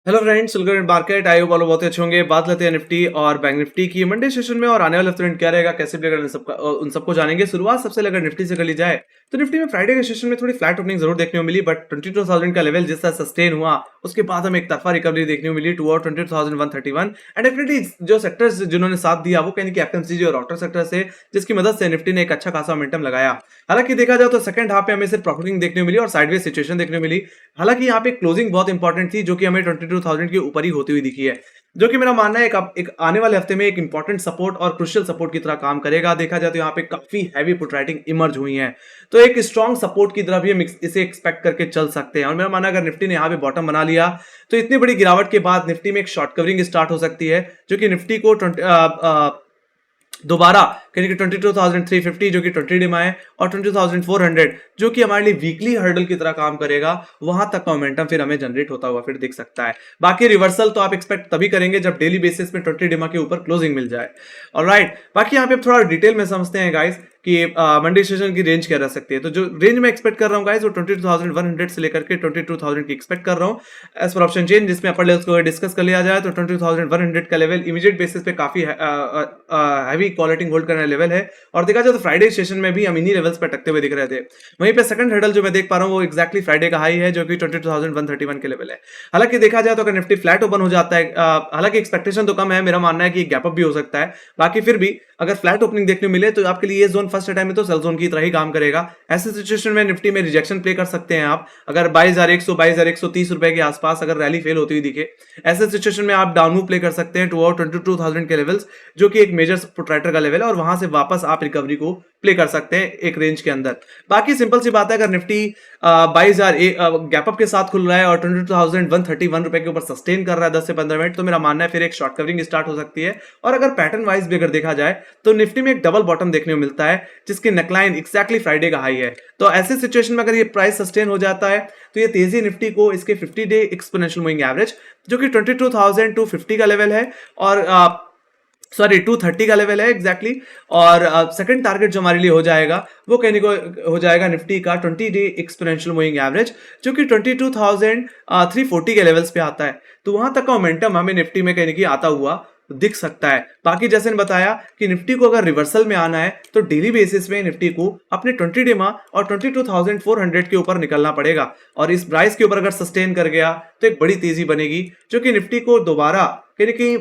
Hello friends, welcome market. I hope बहुत अच्छे होंगे। बात लेते हैं निफ्टी और बैंक निफ्टी की मंडे सेशन में और आने वाले हफ्ते क्या रहेगा, कैसे प्ले करना, उन सबको जानेंगे। शुरुआत सबसे अगर निफ्टी से कर ली जाए तो निफ्टी में फ्राइडे के सेशन में थोड़ी फ्लैट ओपनिंग जरूर देखने को मिली, बट 22,000 का लेवल जिस तरह सस्टेन हुआ उसके बाद हमें एक तरफा रिकवरी देखने को मिली टुवर्ड 22,131। एंड डेफिनेटली जो सेक्टर्स जिन्होंने साथ दिया वो कहीं कि एफएमसीजी और ऑटो सेक्टर से, जिसकी मदद से निफ्टी ने एक अच्छा खासा मोमेंटम लगाया। हालांकि देखा जाए तो सेकंड हाफ में हमें सिर्फ प्रॉफिटिंग देखने को मिली और साइडवेज सिचुएशन देखने को मिली। हालांकि यहाँ पे क्लोजिंग बहुत इंपॉर्टेंट थी जो कि हमें 22,000 के ऊपर ही होती हुई दिखी है, जो कि मेरा मानना है एक आने वाले हफ्ते में एक इंपॉर्टेंट सपोर्ट और क्रुशियल सपोर्ट की तरह काम करेगा। देखा जाए तो यहाँ पे काफी हैवी पुट राइटिंग इमर्ज हुई है, तो एक स्ट्रॉन्ग सपोर्ट की तरह भी हम इसे एक्सपेक्ट करके चल सकते हैं। और मेरा मानना है अगर निफ्टी ने यहाँ पे बॉटम बना लिया तो इतनी बड़ी गिरावट के बाद निफ्टी में एक शॉर्ट कवरिंग स्टार्ट हो सकती है, जो कि निफ्टी को दोबारा कहीं 22,350 जो कि 20 डे है और 20,400 जो कि हमारे लिए वीकली हर्डल की तरह काम करेगा, वहां तक का मोमेंटम फिर हमें जनरेट होता हुआ फिर दिख सकता है। बाकी रिवर्सल तो आप एक्सपेक्ट तभी करेंगे जब डेली बेसिस में 20 डिमा के ऊपर क्लोजिंग मिल जाए। ऑलराइट, बाकी यहाँ पे थोड़ा डिटेल में समझते हैं गाइस कि मंडे सेशन की रेंज क्या रह सकती है। तो जो रेंज में एक्सपेक्ट कर रहा हूँ गाइस वो 22,100 से लेकर के 22,000 की एक्सपेक्ट कर रहा हूँ एज पर ऑप्शन चेन, जिसमें अपर लेवल्स को डिस्कस कर लिया जाए तो 22,100 का लेवल इमीडिएट बेसिस पे काफी हैवी क्वालिटी होल्ड करने लेवल है। और देखा जाए तो फ्राइडे सेशन में भी हम इन्हीं लेवल्स पर टकते हुए दिख रहे थे। वहीं पे सेकंड हर्डल जो मैं देख पा रहा हूँ वो एक्जैक्टली फ्राइडे का हाई है जो कि 22,131 के लेवल है। हालांकि देखा जाए तो अगर निफ्टी फ्लैट ओपन हो जाता है, हालांकि एक्सपेक्टेशन तो कम है, मेरा मानना है कि गैप अप भी हो सकता है। बाकी फिर भी अगर फ्लैट ओपनिंग देखने मिले तो आपके लिए ये जोन फर्स्ट टाइम में तो सेल जोन की तरह ही काम करेगा। ऐसे सिचुएशन में निफ्टी में रिजेक्शन प्ले कर सकते हैं आप, अगर 22,100 रुपए के आसपास अगर रैली फेल होती हुई दिखे, ऐसे सिचुएशन में आप डाउन मूव प्ले कर सकते हैं टुवर्ड 22,000 के लेवल्स, जो कि एक मेजर प्रोट्रैक्टर का लेवल है, और वहां से वापस आप रिकवरी को प्ले कर सकते हैं एक रेंज के अंदर। बाकी सिंपल सी बात है, अगर निफ्टी 22,000 गैप अप के साथ खुल रहा है और 22,131 रुपए के ऊपर सस्टेन कर रहा है 10 से 15 मिनट, तो मेरा मानना है फिर एक शॉर्ट कवरिंग स्टार्ट हो सकती है। और अगर पैटर्न वाइज भी अगर देखा जाए तो निफ्टी में एक डबल बॉटम देखने को मिलता है जिसकी नेकलाइन एक्जैक्टली फ्राइडे का हाई है। तो ऐसे सिचुएशन में अगर ये प्राइस सस्टेन हो जाता है तो ये तेजी निफ्टी को इसके 50 डे एक्सपोनेंशियल मूविंग एवरेज जो कि 22,250 का लेवल है और 230 का लेवल है एग्जैक्टली। और सेकंड टारगेट जो हमारे लिए हो जाएगा वो कहने को हो जाएगा निफ्टी का 20 डे एक्सपोनेंशियल मूविंग एवरेज जो कि 22,340 के लेवल्स पे आता है। तो वहां तक का मोमेंटम हमें निफ्टी में कहने की आता हुआ दिख सकता है। बाकी जैसे बताया कि निफ्टी को अगर रिवर्सल में आना है तो डेली बेसिस में निफ्टी को अपने 20 डेमा और 22,400 के ऊपर निकलना पड़ेगा, और इस प्राइस के ऊपर अगर सस्टेन कर गया तो एक बड़ी तेजी बनेगी जो कि निफ्टी को दोबारा कहीं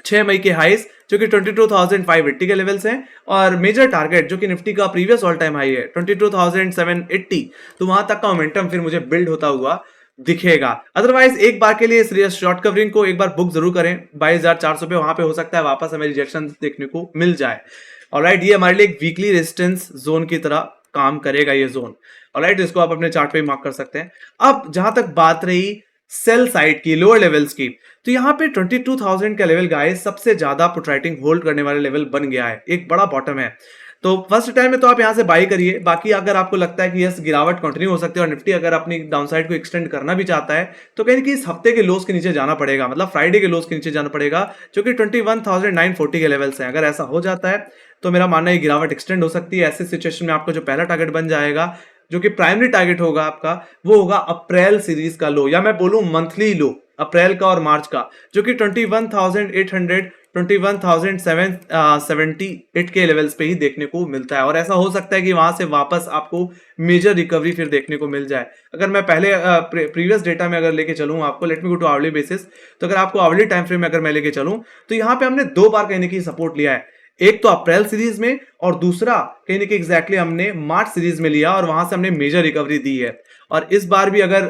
6 मई के हाईस जो कि 22,580 के लेवल्स हैं, और मेजर टारगेट जो कि निफ्टी का प्रीवियस ऑल टाइम हाई है 22,780, तो वहां तक का मोमेंटम फिर मुझे बिल्ड होता हुआ दिखेगा। अदरवाइज एक बार के लिए शॉर्ट कवरिंग को एक बार बुक जरूर करें 22,400 पे, वहां पे हो सकता है वापस हमें रिजेक्शन देखने को मिल जाए। ऑलराइट, ये हमारे लिए एक वीकली रेजिस्टेंस जोन की तरह काम करेगा ये जोन। ऑलराइट, इसको आप अपने चार्ट पे मार्क कर सकते हैं। अब जहां तक बात रही सेल साइड की, लोअर लेवल्स की, तो यहां पे 22,000 का लेवल गाइस सबसे ज्यादा पुट राइटिंग होल्ड करने वाला लेवल बन गया है, एक बड़ा बॉटम है। तो फर्स्ट टाइम में तो आप यहां से बाई करिए। बाकी अगर आपको लगता है कि यस गिरावट कंटिन्यू हो सकती है और निफ्टी अगर अपनी डाउनसाइड को एक्सटेंड करना भी चाहता है तो कहीं कि इस हफ्ते के लोस के नीचे जाना पड़ेगा, मतलब फ्राइडे के लोस के नीचे जाना पड़ेगा जो कि 21,940 के लेवल्स हैं। अगर ऐसा हो जाता है तो मेरा मानना है गिरावट एक्सटेंड हो सकती है। ऐसे सिचुएशन में आपको जो पहला टारगेट बन जाएगा, जो कि प्राइमरी टारगेट होगा आपका, वो होगा अप्रैल सीरीज का लो, या मैं बोलूं मंथली लो अप्रैल का और मार्च का, जो कि 21,800 21,778 के लेवल्स पे ही देखने को मिलता है। और ऐसा हो सकता है कि वहां से वापस आपको मेजर रिकवरी फिर देखने को मिल जाए। अगर मैं पहले प्रीवियस डेटा में अगर लेके चलूं आपको, let me go to hourly basis, तो अगर आपको आवरली टाइम फ्रेम में अगर मैं लेके चलूं तो यहाँ पे हमने 2 बार कहने की सपोर्ट लिया है, एक तो अप्रैल सीरीज में और दूसरा कहीं ना कहीं एग्जैक्टली हमने मार्च सीरीज में लिया और वहां से हमने मेजर रिकवरी दी है। और इस बार भी अगर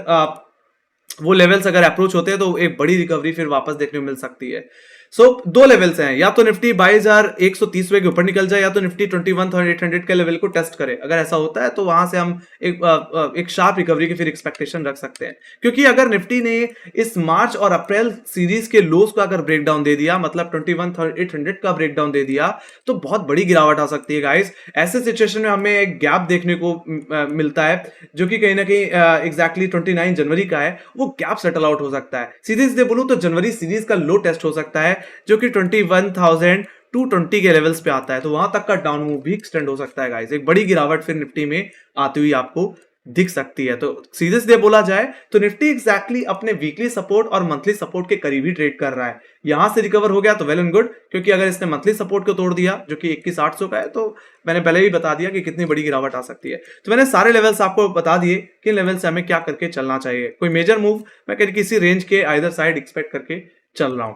वो लेवल्स अगर अप्रोच होते हैं तो एक बड़ी रिकवरी फिर वापस देखने को मिल सकती है। सो 2 लेवल्स हैं, या तो निफ्टी 22,130 के ऊपर निकल जाए या तो निफ्टी 21,800 के लेवल को टेस्ट करे। अगर ऐसा होता है तो वहां से हम एक शार्प रिकवरी की फिर एक्सपेक्टेशन रख सकते हैं, क्योंकि अगर निफ्टी ने इस मार्च और अप्रैल सीरीज के लोस को अगर ब्रेक डाउन दे दिया, मतलब 21,800 का ब्रेक डाउन दे दिया, तो बहुत बड़ी गिरावट आ सकती है गाइस। ऐसे सिचुएशन में हमें एक गैप देखने को मिलता है जो कि कहीं ना कहीं एग्जैक्टली 29 जनवरी का है, वो गैप सेटल आउट हो सकता है। सीधे सीधे बोलूं तो जनवरी सीरीज का लो टेस्ट हो सकता है जो कि 21,220 के लेवल्स पे आता है, तो वहां तक का डाउन मूव भी एक्सटेंड हो सकता है गाइस। एक बड़ी गिरावट फिर निफ्टी में आती हुई आपको दिख सकती है। तो सीधे सीधे बोला जाए तो निफ्टी एग्जैक्टली अपने वीकली सपोर्ट और मंथली सपोर्ट के करीब ही ट्रेड कर रहा है। यहां से रिकवर हो गया तो वेल एंड गुड, क्योंकि अगर इसने मंथली सपोर्ट को तोड़ दिया जो कि 21,800 का है, तो मैंने पहले ही बता दिया कि कितनी बड़ी गिरावट आ सकती है। तो मैंने सारे लेवल्स आपको बता दिए कि लेवल से हमें क्या करके चलना चाहिए। कोई मेजर मूव मैं किसी रेंज के आइदर साइड एक्सपेक्ट करके चल रहा हूं।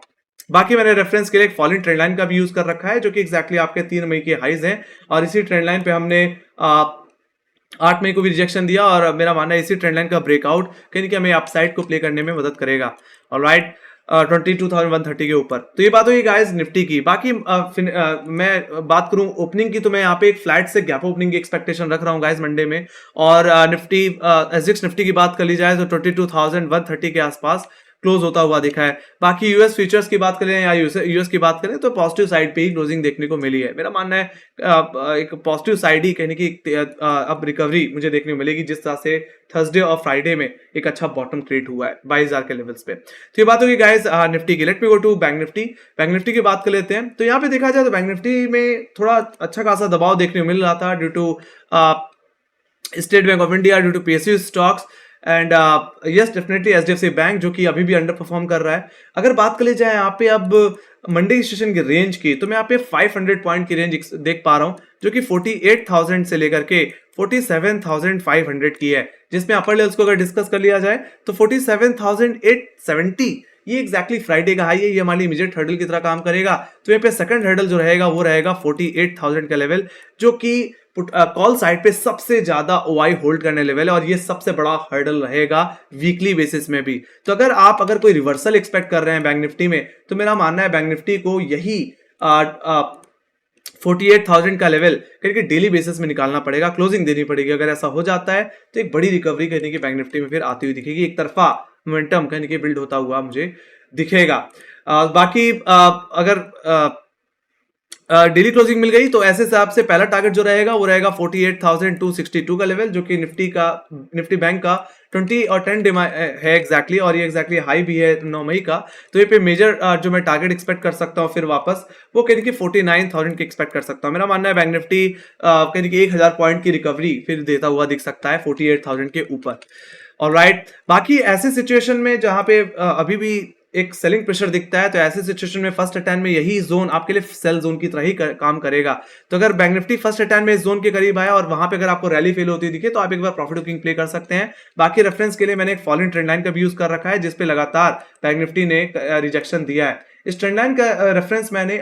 बाकी मैंने रेफरेंस के लिए एक फॉलिंग ट्रेंड लाइन का भी यूज कर रखा है, जो कि एग्जैक्टली आपके 3 मई के हाइज हैं, और इसी ट्रेंड लाइन पे हमने 8 मई को भी रिजेक्शन दिया, और मेरा मानना है इसी ट्रेंड लाइन का ब्रेकआउट कहीं हमें अपसाइड को प्ले करने में मदद करेगा। ऑलराइट, 22,130 के ऊपर। तो ये बात हुई गाइस निफ्टी की। बाकी मैं बात करूं ओपनिंग की, तो मैं यहाँ पे एक फ्लैट से गैप ओपनिंग की एक्सपेक्टेशन रख रहा हूँ गाइस मंडे में। और निफ्टी एसजिक्स निफ्टी की बात कर ली जाए तो 22,130 के आसपास क्लोज होता हुआ दिखा है। बाकी यूएस फ्यूचर्स की बात करें या यूएस की बात करें तो पॉजिटिव साइड पे ही क्लोजिंग देखने को मिली है। मेरा मानना है एक पॉजिटिव साइड ही कहने की अब रिकवरी मुझे देखने को मिलेगी, जिस तरह से थर्सडे और फ्राइडे में एक अच्छा बॉटम क्रिएट हुआ है 22,000 के लेवल्स पे। तो ये बात होगी गाइस निफ्टी की। Let me go to bank Nifty. Bank Nifty की बात कर लेते हैं। तो यहाँ पे देखा जाए तो बैंक निफ्टी में थोड़ा अच्छा खासा दबाव देखने को मिल रहा था due to State Bank of India, due to PSU stocks and yes definitely HDFC bank, जो कि अभी भी अंडर परफॉर्म कर रहा है। अगर बात कर ली जाए यहाँ पे अब मंडे सेशन की रेंज की, तो मैं यहाँ पे 500 पॉइंट की रेंज देख पा रहा हूँ, जो कि 48,000 से लेकर के 47,500 की है, जिसमें अपर लेवल्स को अगर डिस्कस कर लिया जाए तो 47,870 ये एग्जैक्टली फ्राइडे का हाई है। ये हमारी इमीडिएट हर्डल की तरह काम करेगा। तो यहाँ पे सेकंड हर्डल जो रहेगा वो रहेगा 48,000 का लेवल, जो कि कॉल साइड पे सबसे ज्यादा ओआई होल्ड करने लेवल है, और ये सबसे बड़ा हर्डल रहेगा वीकली बेसिस में भी। तो अगर कोई रिवर्सल एक्सपेक्ट कर रहे हैं बैंक निफ्टी में, तो मेरा मानना है बैंक निफ्टी को यही 48,000 का लेवल करके डेली बेसिस में निकालना पड़ेगा, क्लोजिंग देनी पड़ेगी। अगर ऐसा हो जाता है तो एक बड़ी रिकवरी कहने की बैंक निफ्टी में फिर आती हुई दिखेगी, एक तरफा मोमेंटम कहने के बिल्ड होता हुआ मुझे दिखेगा। बाकी अगर डेली क्लोजिंग मिल गई तो ऐसे हिसाब से पहला टारगेट जो रहेगा वो रहेगा 48,262 का लेवल, जो कि निफ्टी बैंक का 20 और 10 है एग्जैक्टली, और ये एग्जैक्टली हाई भी है 9 मई का। तो ये पे मेजर जो मैं टारगेट एक्सपेक्ट कर सकता हूँ फिर वापस, वो कहने की 49,000 की एक्सपेक्ट कर सकता हूँ। मेरा मानना है बैंक निफ्टी कहने की 1,000 पॉइंट की रिकवरी फिर देता हुआ दिख सकता है 48,000 के ऊपर। ऑलराइट, बाकी ऐसे सिचुएशन में जहां पे अभी भी एक सेलिंग प्रेशर दिखता है, तो ऐसे सिचुएशन में फर्स्ट अटैम्प्ट में यही जोन आपके लिए सेल जोन की तरह ही काम करेगा। तो अगर बैंक निफ्टी फर्स्ट अटैम्प्ट में इस जोन के करीब आया और वहां पे अगर आपको रैली फेल होती दिखे, तो आप एक बार प्रॉफिट बुकिंग प्ले कर सकते हैं। बाकी रेफरेंस के लिए मैंने एक फॉलोइंग ट्रेंड लाइन का भी यूज कर रखा है, जिसपे लगातार बैंक निफ्टी ने रिजेक्शन दिया है। इस ट्रेंड लाइन का रेफरेंस मैंने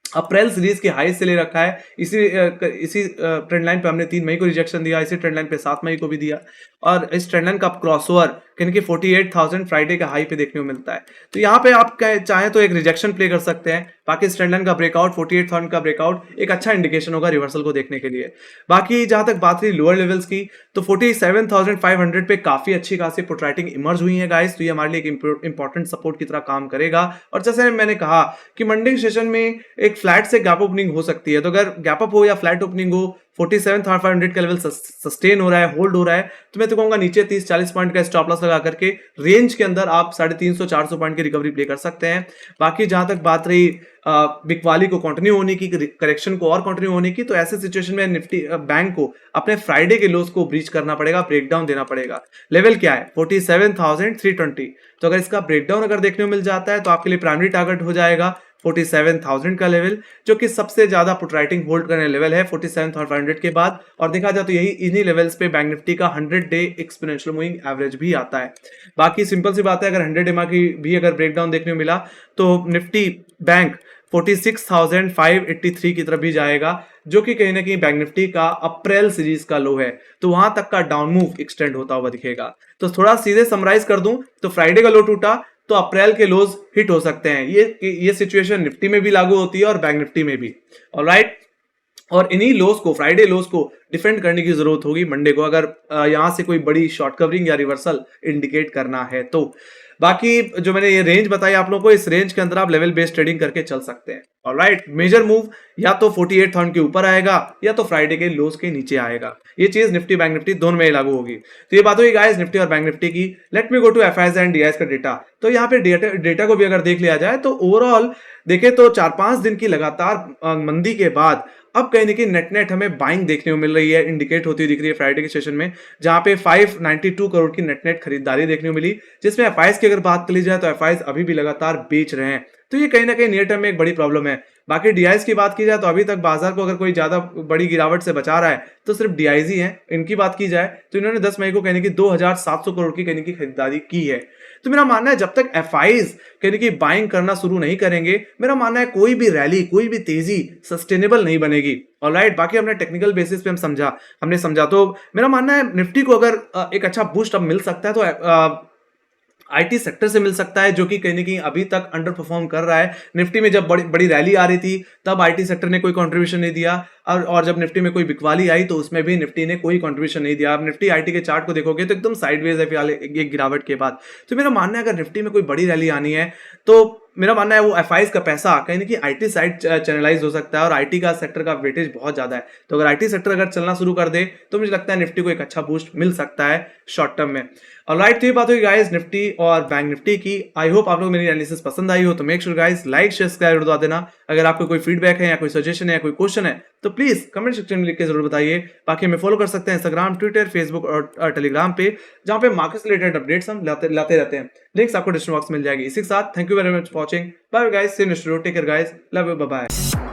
अप्रैल सीरीज के हाई से ले रखा है। इसी ट्रेंड लाइन पे हमने 3 मई को रिजेक्शन दिया, इसी ट्रेंड लाइन पे 7 मई को भी दिया, और इस ट्रेंड लाइन का क्रॉसओवर कहने की 48,000 फ्राइडे का हाई पे देखने को मिलता है। तो यहाँ पे आप चाहें तो एक रिजेक्शन प्ले कर सकते हैं। बाकी इस ट्रेंड लाइन का ब्रेकआउट 48,000 का ब्रेकआउट एक अच्छा इंडिकेशन होगा रिवर्सल को देखने के लिए। बाकी जहां तक बात रही लोअर लेवल्स की, तो 47,500 पे काफी अच्छी खासी पुट राइटिंग इमर्ज हुई है गाइस। तो ये हमारे लिए एक इंपॉर्टेंट सपोर्ट की तरह काम करेगा। और जैसे मैंने कहा कि मंडे सेशन में एक फ्लैट से गैप ओपनिंग हो सकती है, तो अगर गैप अप हो या फ्लैट ओपनिंग हो, 47,500 का लेवल सस्टेन हो रहा है, होल्ड हो रहा है, तो मैं तो कहूंगा नीचे 30-40 पॉइंट का स्टॉप लॉस लगा करके रेंज के अंदर आप 350-400 पॉइंट की रिकवरी प्ले कर सकते हैं। बाकी जहां तक बात रही बिकवाली को कंटिन्यू होने की, करेक्शन को और कंटिन्यू होने की, तो ऐसे सिचुएशन में निफ्टी बैंक को अपने फ्राइडे के लोस को ब्रीच करना पड़ेगा, ब्रेकडाउन देना पड़ेगा। लेवल क्या है 47,320। तो अगर इसका ब्रेकडाउन अगर देखने को मिल जाता है, तो आपके लिए प्राइमरी टारगेट हो जाएगा 47,000 का लेवल, जो कि सबसे ज्यादा पुट राइटिंग होल्ड करने लेवल है 47,500 के बाद। और देखा जाए तो यही इन्हीं लेवल्स पे बैंक निफ्टी का 100 डे एक्सपोनेंशियल मूविंग एवरेज भी आता है। बाकी सिंपल सी बात है, अगर 100 डे की भी अगर ब्रेकडाउन देखने को मिला, तो निफ्टी बैंक 46,583 की तरफ भी जाएगा, जो कि कहीं ना कहीं बैंक निफ्टी का अप्रैल सीरीज का लो है। तो वहां तक का डाउन मूव एक्सटेंड होता हुआ दिखेगा। तो थोड़ा सीधे समराइज कर दूं तो फ्राइडे का लो टूटा तो अप्रैल के लोज हिट हो सकते हैं। ये सिचुएशन निफ्टी में भी लागू होती है और बैंक निफ्टी में भी। ऑलराइट, और इन्हीं लोज को, फ्राइडे लोज को डिफेंड करने की जरूरत होगी मंडे को, अगर यहां से कोई बड़ी शॉर्ट कवरिंग या रिवर्सल इंडिकेट करना है तो। बाकी जो मैंने ये रेंज बताई आप लोगों को, इस रेंज के अंदर आप लेवल बेस्ड ट्रेडिंग करके चल सकते हैं। ऑलराइट, मेजर मूव या तो 48,000 के ऊपर आएगा या तो फ्राइडे के लोज के नीचे आएगा। ये चीज निफ्टी बैंक निफ्टी दोनों में लागू होगी। तो ये बात हुई गाइस निफ्टी और बैंक निफ्टी की। Let me go to FIIs and DIIs का डेटा। तो यहाँ पे डेटा को भी अगर देख लिया जाए, तो ओवरऑल देखें तो 4-5 दिन की लगातार मंदी के बाद अब कहीं ना कहीं नेट नेट हमें बाइंग देखने को मिल रही है, इंडिकेट होती हुई दिख रही है फ्राइडे के सेशन में, जहां पे 592 करोड़ की नेट नेट खरीदारी देखने को मिली, जिसमें एफआईज की अगर बात कर ली जाए तो एफआईज अभी भी लगातार बेच रहे हैं। तो ये कहीं ना कहीं नियर टर्म में एक बड़ी प्रॉब्लम है। बाकी डीआईज की बात की जाए तो अभी तक बाजार को अगर कोई ज्यादा बड़ी गिरावट से बचा रहा है तो सिर्फ डीआईज ही है। इनकी बात की जाए तो इन्होंने 10 मई को कहने की 2700 करोड़ की कहने की खरीदारी की है। तो मेरा मानना है जब तक एफआईज कहने की बाइंग करना शुरू नहीं करेंगे, मेरा मानना है कोई भी रैली, कोई भी तेजी सस्टेनेबल नहीं बनेगी। ऑलराइट, बाकी हमने टेक्निकल बेसिस पे हमने समझा तो मेरा मानना है निफ्टी को अगर एक अच्छा बूस्ट अब मिल सकता है तो आईटी सेक्टर से मिल सकता है, जो कि कहीं ना कहीं अभी तक अंडर परफॉर्म कर रहा है। निफ्टी में जब बड़ी बड़ी रैली आ रही थी तब आईटी सेक्टर ने कोई कंट्रीब्यूशन नहीं दिया, और जब निफ्टी में कोई बिकवाली आई तो उसमें भी निफ्टी ने कोई कंट्रीब्यूशन नहीं दिया। आप निफ्टी आईटी के चार्ट को देखोगे तो एकदम साइडवेज है फिलहाल एक गिरावट के बाद। तो मेरा मानना है अगर निफ्टी में कोई बड़ी रैली आनी है तो मेरा मानना है वो एफआईज का पैसा कहीं ना कहीं आईटी साइड चैनलाइज हो सकता है, और आईटी का सेक्टर का वेटेज बहुत ज्यादा है। तो अगर आईटी सेक्टर अगर चलना शुरू कर दे तो मुझे लगता है निफ्टी को एक अच्छा बूस्ट मिल सकता है शॉर्ट टर्म में। ऑलराइट, तो ये बात हुई गाइस निफ्टी और बैंक निफ्टी की। आई होप आप लोग मेरी एनालिसिस पसंद आई हो, तो make sure guys like share subscribe बता देना। अगर आपको कोई फीडबैक है या कोई सजेशन है या कोई क्वेश्चन है तो प्लीज कमेंट सेक्शन में लिख के जरूर बताइए। बाकी हमें फॉलो कर सकते हैं इंस्टाग्राम, ट्विटर, फेसबुक और टेलीग्राम पे, जहां पे मार्केट से रिलेटेड अपडेट्स हम लाते रहते हैं। लिंक्स आपको डिस्क्रिप्शन बॉक्स में मिल जाएगी। इसी के साथ thank you very much for watching. Bye guys, see you next video, take care guys, love you, bye bye.